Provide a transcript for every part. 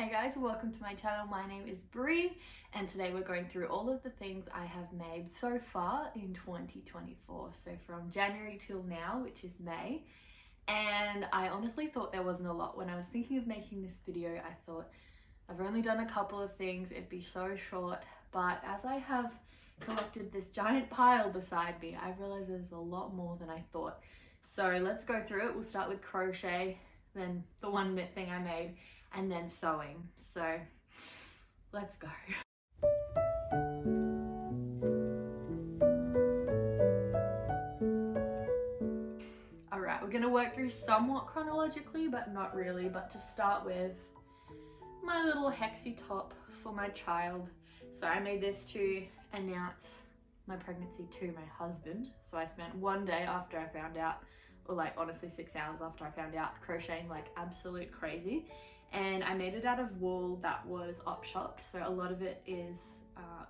Hey guys, welcome to my channel. My name is Brie and today we're going through all of the things I have made so far in 2024. So from January till now, which is May. And I honestly thought there wasn't a lot. When I was thinking of making this video, I thought I've only done a couple of things, it'd be so short. But as I have collected this giant pile beside me, I realized there's a lot more than I thought. So let's go through it. We'll start with crochet, then the one knit thing I made, and then sewing. So let's go. All right, we're gonna work through somewhat chronologically, but not really. But to start with, my little hexie top for my child. So I made this to announce my pregnancy to my husband. So I spent one day after I found out, or like honestly 6 hours after I found out, crocheting like absolute crazy. And I made it out of wool that was op shopped. So a lot of it is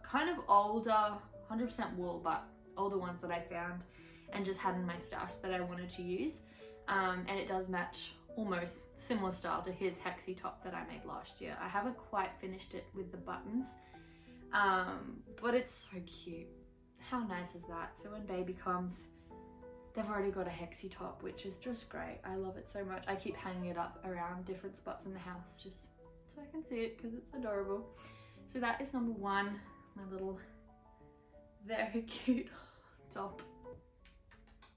kind of older, 100% wool, but older ones that I found and just had in my stash that I wanted to use. And it does match almost similar style to his hexie top that I made last year. I haven't quite finished it with the buttons, but it's so cute. How nice is that? So when baby comes, they've already got a hexie top, which is just great. I love it so much. I keep hanging it up around different spots in the house just so I can see it because it's adorable. So that is number one, my little very cute top.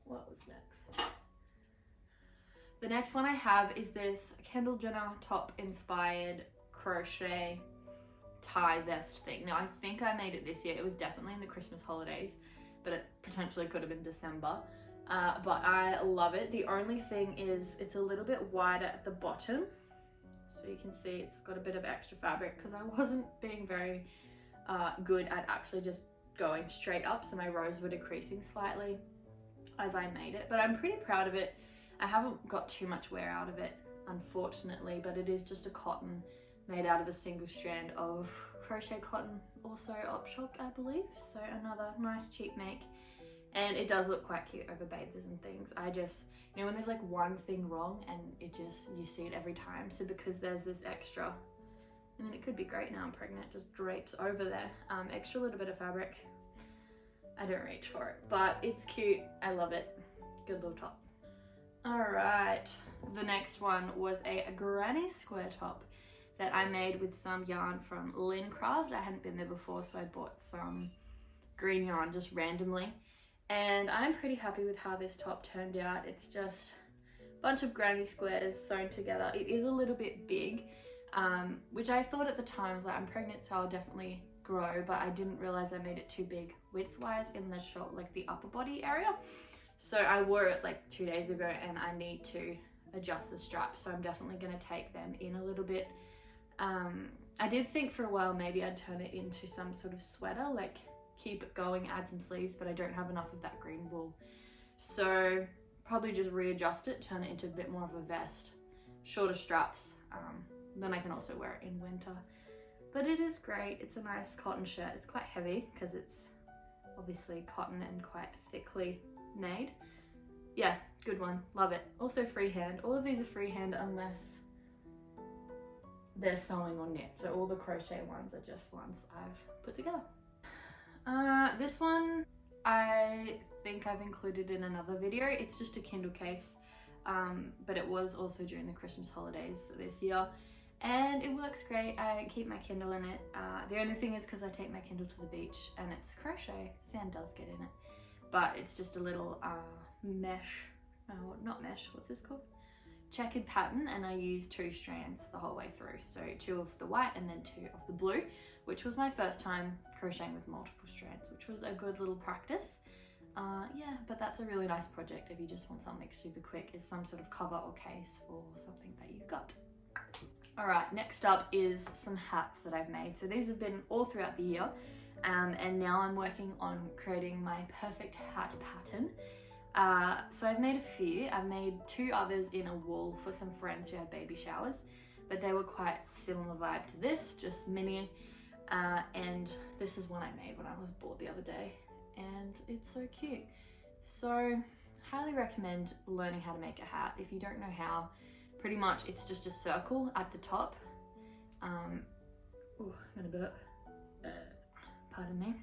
What was next? The next one I have is this Kendall Jenner top inspired crochet tie vest thing. Now I think I made it this year. It was definitely in the Christmas holidays, but it potentially could have been December. But I love it. The only thing is it's a little bit wider at the bottom. So you can see it's got a bit of extra fabric because I wasn't being very good at actually just going straight up. So my rows were decreasing slightly as I made it, but I'm pretty proud of it. I haven't got too much wear out of it, unfortunately, but it is just a cotton made out of a single strand of crochet cotton, also op shopped, I believe. So another nice cheap make. And it does look quite cute over bathers and things. I just, you know, when there's like one thing wrong and it just, you see it every time. So because there's this extra, I mean, it could be great now I'm pregnant, just drapes over there. Extra little bit of fabric. I don't reach for it, but it's cute. I love it. Good little top. All right, the next one was a granny square top that I made with some yarn from Lincraft. I hadn't been there before, so I bought some green yarn just randomly. And I'm pretty happy with how this top turned out. It's just a bunch of granny squares sewn together. It is a little bit big, which I thought at the time, like, I'm pregnant, so I'll definitely grow, but I didn't realize I made it too big width-wise in the short, like the upper body area. So I wore it like 2 days ago and I need to adjust the straps. So I'm definitely gonna take them in a little bit. I did think for a while maybe I'd turn it into some sort of sweater, like keep it going, add some sleeves, but I don't have enough of that green wool. So probably just readjust it, turn it into a bit more of a vest, shorter straps. Then I can also wear it in winter. But it is great. It's a nice cotton shirt. It's quite heavy because it's obviously cotton and quite thickly made. Yeah, good one. Love it. Also freehand. All of these are freehand unless they're sewing or knit. So all the crochet ones are just ones I've put together. This one I think I've included in another video. It's just a Kindle case, but it was also during the Christmas holidays this year. And it works great. I keep my Kindle in it. The only thing is because I take my Kindle to the beach and it's crochet, sand does get in it. But it's just a little mesh, no, not mesh, what's this called? Checkered pattern, and I use 2 strands the whole way through. So 2 of the white and then 2 of the blue, which was my first time crocheting with multiple strands, which was a good little practice. Yeah, but that's a really nice project if you just want something super quick, is some sort of cover or case for something that you've got. All right, next up is some hats that I've made. So these have been all throughout the year, and now I'm working on creating my perfect hat pattern. So I've made a few. I've made 2 others in a wool for some friends who had baby showers, but they were quite similar vibe to this, just mini. And this is one I made when I was bored the other day, and it's so cute. So highly recommend learning how to make a hat. If you don't know how, pretty much it's just a circle at the top I'm gonna burp. Pardon me.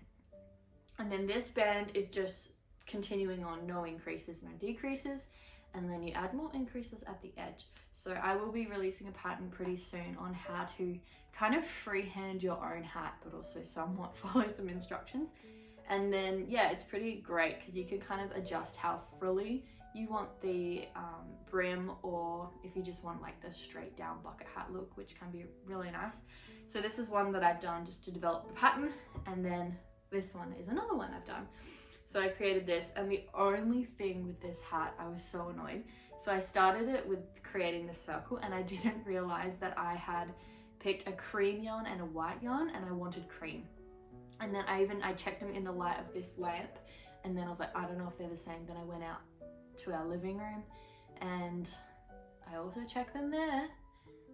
And then this band is just continuing on, no increases, no decreases, and then you add more increases at the edge. So I will be releasing a pattern pretty soon on how to kind of freehand your own hat, but also somewhat follow some instructions. And then, yeah, it's pretty great because you can kind of adjust how frilly you want the brim, or if you just want like the straight down bucket hat look, which can be really nice. So this is one that I've done just to develop the pattern, and then this one is another one I've done. So I created this, and the only thing with this hat, I was so annoyed. So I started it with creating the circle, and I didn't realize that I had picked a cream yarn and a white yarn, and I wanted cream. And then I checked them in the light of this lamp, and then I was like, I don't know if they're the same. Then I went out to our living room and I also checked them there,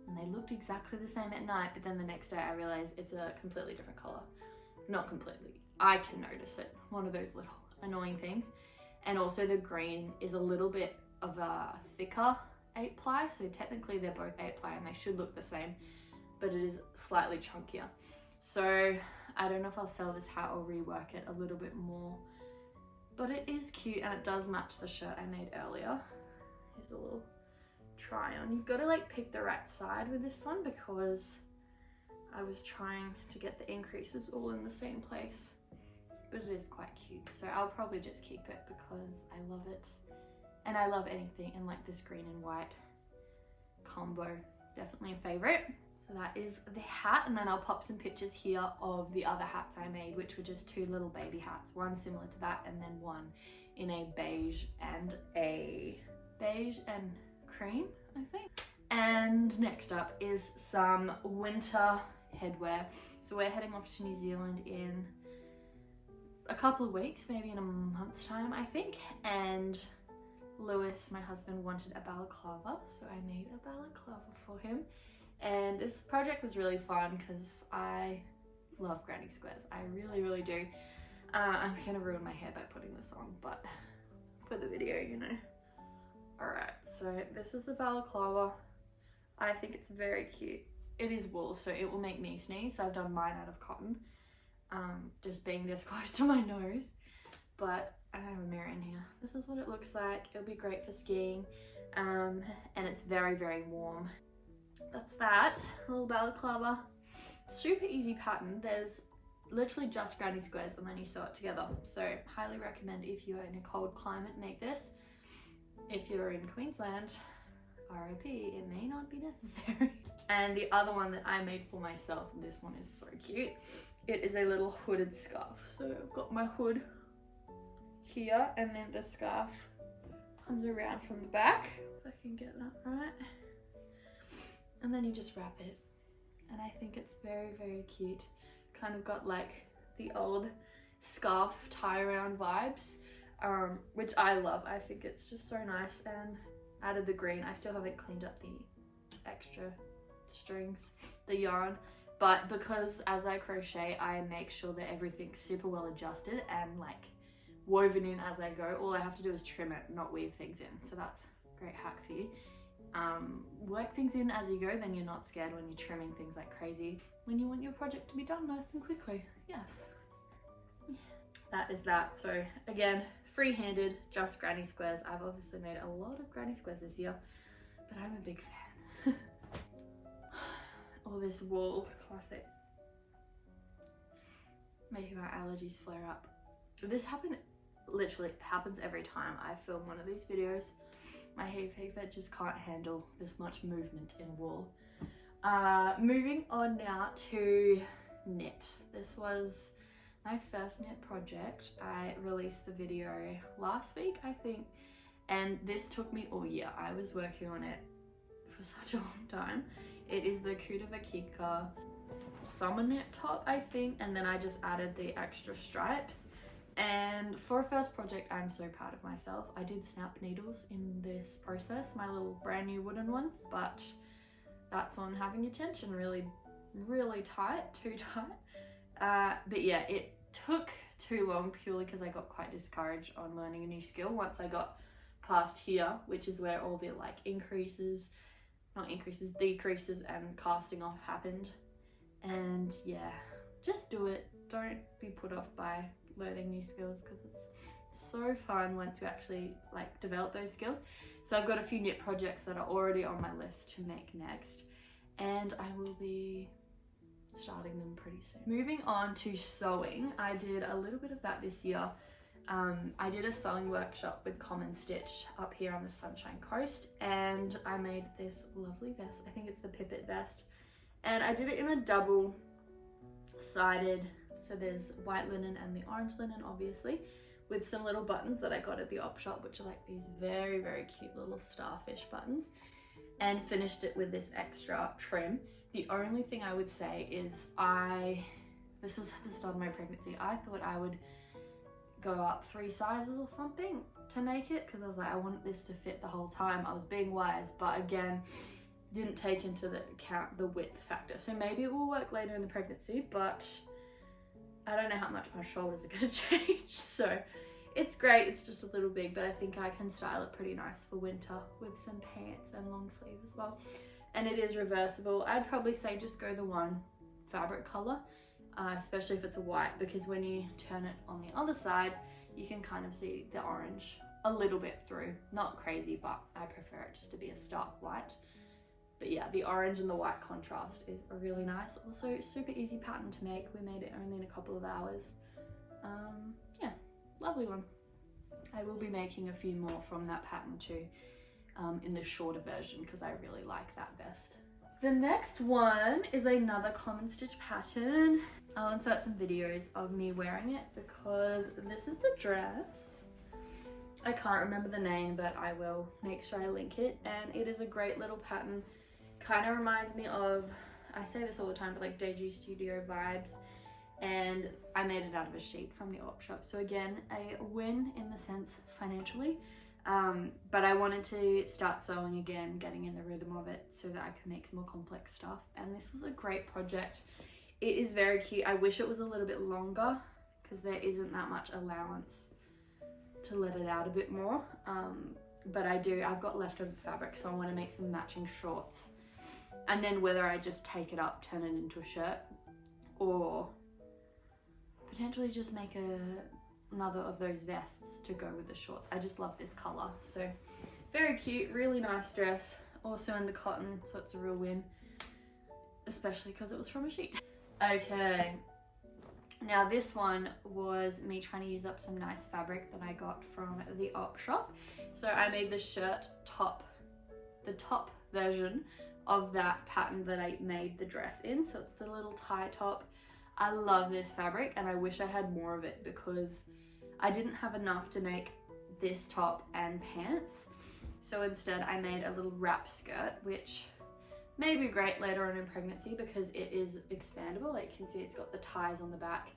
and they looked exactly the same at night. But then the next day I realized it's a completely different color. Not completely, I can notice it. One of those little annoying things. And also the green is a little bit of a thicker 8-ply, so technically they're both 8-ply and they should look the same, but it is slightly chunkier. So I don't know if I'll sell this hat or rework it a little bit more, but it is cute and it does match the shirt I made earlier. Here's a little try on. You've got to like pick the right side with this one because I was trying to get the increases all in the same place, but it is quite cute. So I'll probably just keep it because I love it. And I love anything in like this green and white combo. Definitely a favorite. So that is the hat, and then I'll pop some pictures here of the other hats I made, which were just 2 little baby hats, one similar to that and then one in a beige and cream, I think. And next up is some winter headwear. So we're heading off to New Zealand in a couple of weeks, maybe in a month's time, I think. And Lewis, my husband, wanted a balaclava, so I made a balaclava for him. And this project was really fun because I love granny squares. I really, really do. I'm gonna ruin my hair by putting this on, but for the video, you know. Alright, so this is the balaclava. I think it's very cute. It is wool, so it will make me sneeze. So I've done mine out of cotton, just being this close to my nose. But I don't have a mirror in here. This is what it looks like. It'll be great for skiing, and it's very, very warm. That's that little balaclava. Super easy pattern. There's literally just granny squares and then you sew it together. So highly recommend if you're in a cold climate, make this. If you're in Queensland, RIP, it may not be necessary. And the other one that I made for myself, and this one is so cute, it is a little hooded scarf. So I've got my hood here, and then the scarf comes around from the back, if I can get that right. And then you just wrap it, and I think it's very, very cute. Kind of got like the old scarf tie around vibes, which I love. I think it's just so nice. And added the green. I still haven't cleaned up the extra strings, the yarn, but because as I crochet I make sure that everything's super well adjusted and like woven in as I go. All I have to do is trim it, not weave things in. So that's a great hack for you. Work things in as you go, then you're not scared when you're trimming things like crazy when you want your project to be done nice and quickly. Yes, that is that. So again, free-handed, just granny squares. I've obviously made a lot of granny squares this year, but I'm a big fan. All this wool, classic, making my allergies flare up. This literally happens every time I film one of these videos. My hay fever just can't handle this much movement in wool. Moving on now to knit. This was my first knit project. I released the video last week, I think, and this took me all year. I was working on it for such a long time. It is the Kuda Vakika summer knit top, I think, and then I just added the extra stripes. And for a first project, I'm so proud of myself. I did snap needles in this process, my little brand new wooden ones, but that's on having your tension really, really tight, too tight. But yeah, it took too long purely because I got quite discouraged on learning a new skill once I got past here, which is where all the like increases, not increases, decreases, and casting off happened. And yeah, just do it. Don't be put off by learning new skills, because it's so fun once you actually like develop those skills. So I've got a few knit projects that are already on my list to make next, and I will be starting them pretty soon. Moving on to sewing, I did a little bit of that this year. I did a sewing workshop with Common Stitch up here on the Sunshine Coast, and I made this lovely vest. I think it's the Pipit vest, and I did it in a double-sided, so there's white linen and the orange linen obviously, with some little buttons that I got at the op shop, which are like these very, very cute little starfish buttons, and finished it with this extra trim. The only thing I would say is this was at the start of my pregnancy, I thought I would go up 3 sizes or something to make it, because I was like, I want this to fit the whole time. I was being wise, but again, didn't take into the account the width factor. So maybe it will work later in the pregnancy, but I don't know how much my shoulders are going to change. So it's great, it's just a little big, but I think I can style it pretty nice for winter with some pants and long sleeve as well. And it is reversible. I'd probably say just go the one fabric color, especially if it's a white, because when you turn it on the other side, you can kind of see the orange a little bit through. Not crazy, but I prefer it just to be a stark white. But yeah, the orange and the white contrast is really nice. Also, super easy pattern to make. We made it only in a couple of hours. Yeah, lovely one. I will be making a few more from that pattern too, in the shorter version, because I really like that vest. The next one is another Common Stitch pattern. I'll insert some videos of me wearing it, because this is the dress. I can't remember the name, but I will make sure I link it. And it is a great little pattern. Kind of reminds me of, I say this all the time, but like Deji Studio vibes. And I made it out of a sheet from the op shop. So again, a win in the sense financially. But I wanted to start sewing again, getting in the rhythm of it so that I could make some more complex stuff. And this was a great project. It is very cute. I wish it was a little bit longer, because there isn't that much allowance to let it out a bit more. But I've got leftover fabric, so I want to make some matching shorts. And then whether I just take it up, turn it into a shirt, or potentially just make another of those vests to go with the shorts. I just love this color. So very cute, really nice dress. Also in the cotton, so it's a real win, especially because it was from a sheet. Okay, now this one was me trying to use up some nice fabric that I got from the op shop. So I made the shirt top, the top version of that pattern that I made the dress in. So it's the little tie top. I love this fabric, and I wish I had more of it, because I didn't have enough to make this top and pants. So instead I made a little wrap skirt, which may be great later on in pregnancy because it is expandable. Like you can see, it's got the ties on the back,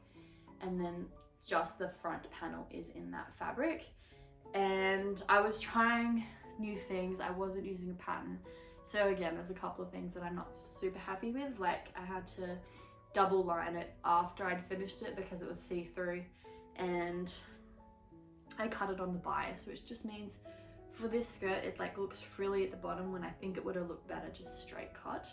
and then just the front panel is in that fabric. And I was trying new things. I wasn't using a pattern. So again, there's a couple of things that I'm not super happy with. Like I had to double line it after I'd finished it because it was see-through, and I cut it on the bias, which just means for this skirt it like looks frilly at the bottom when I think it would have looked better just straight cut.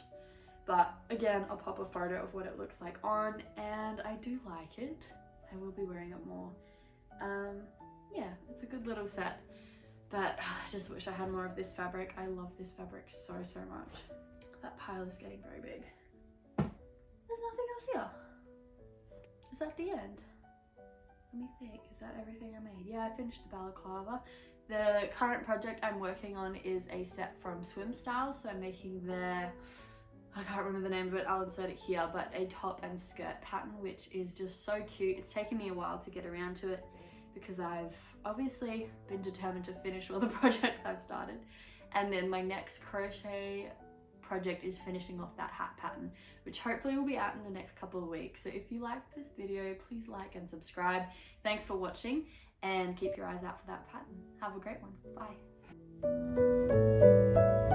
But again, I'll pop a photo of what it looks like on, and I do like it. I will be wearing it more. Yeah, it's a good little set, but I just wish I had more of this fabric. I love this fabric so much. That pile is getting very big. There's nothing else here. Is that the end? Let me think, is that everything I made? Yeah, I finished the balaclava. The current project I'm working on is a set from Swim Style, so I'm making their, I can't remember the name of it, I'll insert it here, but a top and skirt pattern, which is just so cute. It's taken me a while to get around to it because I've obviously been determined to finish all the projects I've started. And then my next crochet project is finishing off that hat pattern, which hopefully will be out in the next couple of weeks. So if you liked this video, please like and subscribe. Thanks for watching, and keep your eyes out for that pattern. Have a great one. Bye.